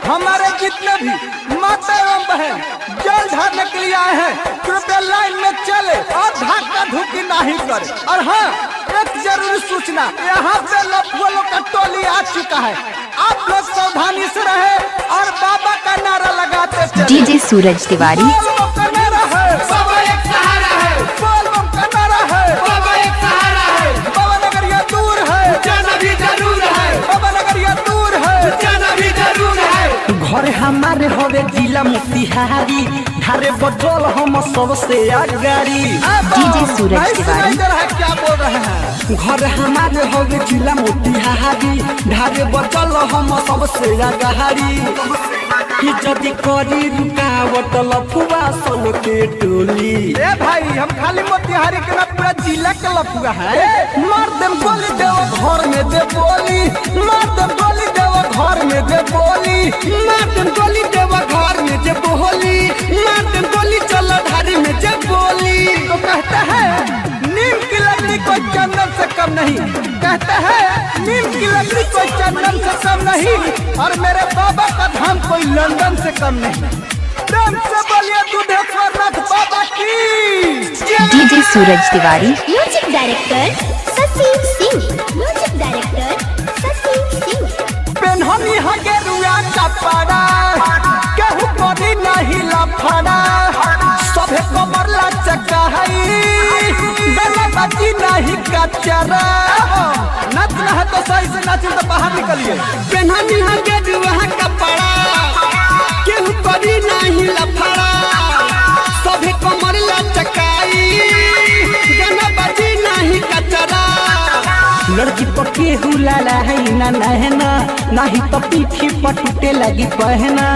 हमारे जितने भी माता एवं बहन जल ढारने के लिए आए हैं कृपया लाइन में चले और धक्का धुकी नहीं करे। और हाँ, एक जरूरी सूचना, यहाँ पे लफुओं का टोली आ चुका है, आप लोग सावधानी से रहे और बाबा का नारा लगाते चले। डीजे सूरज तिवारी। बाबा का नारा है, बाबा एक सहारा है, बाबा का नारा है, बाबा एक सहारा है, बाबा नगर ये दूर है, जाना भी जरूर है, बाबा नगर ये दूर है, जाना भी जरूर है। घर हमारे हवे जिला मोतिहारी, धारे बटोल हम सबसे आगारी। डीजे सूरज तिवारी। क्या बोल रहे हैं? घर हमारे हवे जिला मोतिहारी, धारे बटोल हम सबसे आगारी। जदि करी रुकावट लफुआ सन के टोली। ए भाई, हम खाली मोतिहारी के ना पूरा जिला के लफुआ है। मार देम गोली देव घर में दे बोली, मार देम गोली देव घर में दे बोली, मार देम गोली देवा घर में जे बोली, मार देम गोली चल धारी में जे बोली। तो कहता है नीम की लकड़ी कोई चंदन से कम नहीं, कहता है नीम की लकड़ी कोई चंदन से कम नहीं, और मेरे बाबा का धाम कोई लंदन से कम नहीं। प्रेम से बोलिए दुधेश्वर नाथ बाबा की। डीजे सूरज Tiwari. Music director Shashi Singh, music director Shashi Singh. पेन्हनी है गेरुआ कपड़ा, केहू करी नहीं लफड़ा, सभे कमर लचका है, गला बची नहीं कचरा। नचना है तो सही से नाचिए, तो बाहर निकलिए। पेन्हनी है गेरुआ कपड़ा, केहू करी नहीं लफड़ा, सभे कमर लचकाई, गाना बजी नहीं कचरा। लड़की पर केहू लाला है ना नहना, नहीं तो पीठी पर टूटे लगी पहना।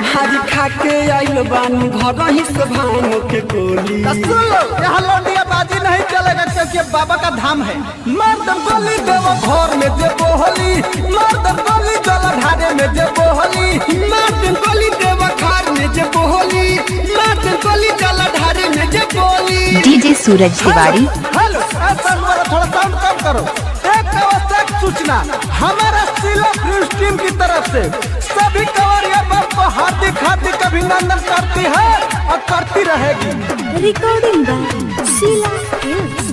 हारी खा के आइल बानी घर ही से भांग के गोली। सुन लो, यहाँ लौंडिया बाजी नहीं चलेगा, क्योंकि बाबा का धाम है। मार दम गोली देव घर में जे बोली, मार दम गोली जल ढारे में जे बोली, मार दम गोली देव घर में जे बोली, मार दम गोली जल ढारे में जे बोली। डीजे सूरज तिवारी। हेलो, थोड़ा साउंड कम करो। एक आवश्यक सूचना, हमारा सिला न्यूज टीम की तरफ से सभी कंवरिया को हार्दिक हार्दिक अभिनंदन करती है और करती रहेगी। Recording by Sheela Films,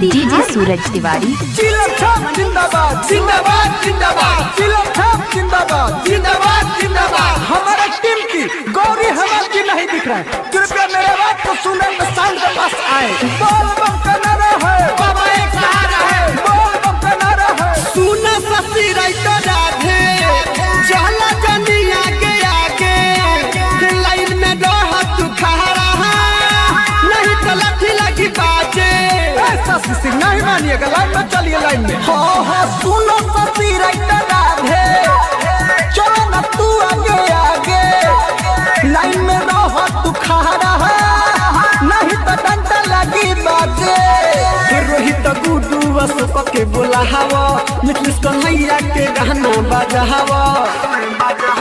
DJ Motihari. Suraj Tiwari. चिलम छाप जिंदाबाद, जिंदाबाद जिंदाबाद, चिलम छाप जिंदाबाद, जिंदाबाद जिंदाबाद। हमारे टीम की गौरी हमारे की नहीं दिख रहा है, कृपया मेरे बात को सुनने में साउंड के पास आए। बोल बम का नारा है, बाबा एक सहारा है, बोल बम का नारा है। सुना ससी राइतो राधे, चला जनी आगे आगे, लाइन में रह तू खड़ा, नहीं तो लाठी लगी बाजे। ऐसा सिंह नहीं मानिएगा, लाइन में चलिए, लाइन में। हाँ सुनो ससी राइतो राधे, चलो ना तू आगे आगे, लाइन में रह तू खड़ा, नहीं तो डंडा लगी बाजे। रोहित गुडू अशोक के बोला हवा, मिथलेश कन्हैया के गाना बजा हवा।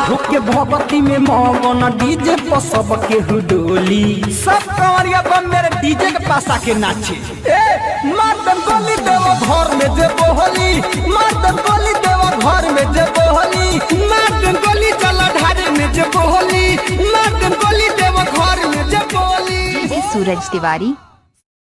होके भगवती में मगन डीजे पर सब के हुडोली। सब कंवरिया बम मेरे डीजे के पास आके नाचे। ए मार दम गोली देव घर में जे बोली, मार दम गोली देव घर में जे बोली, मार दम गोली चला ढारे में जे बोली, मार दम गोली देव घर में जे बोली। डीजे सूरज तिवारी।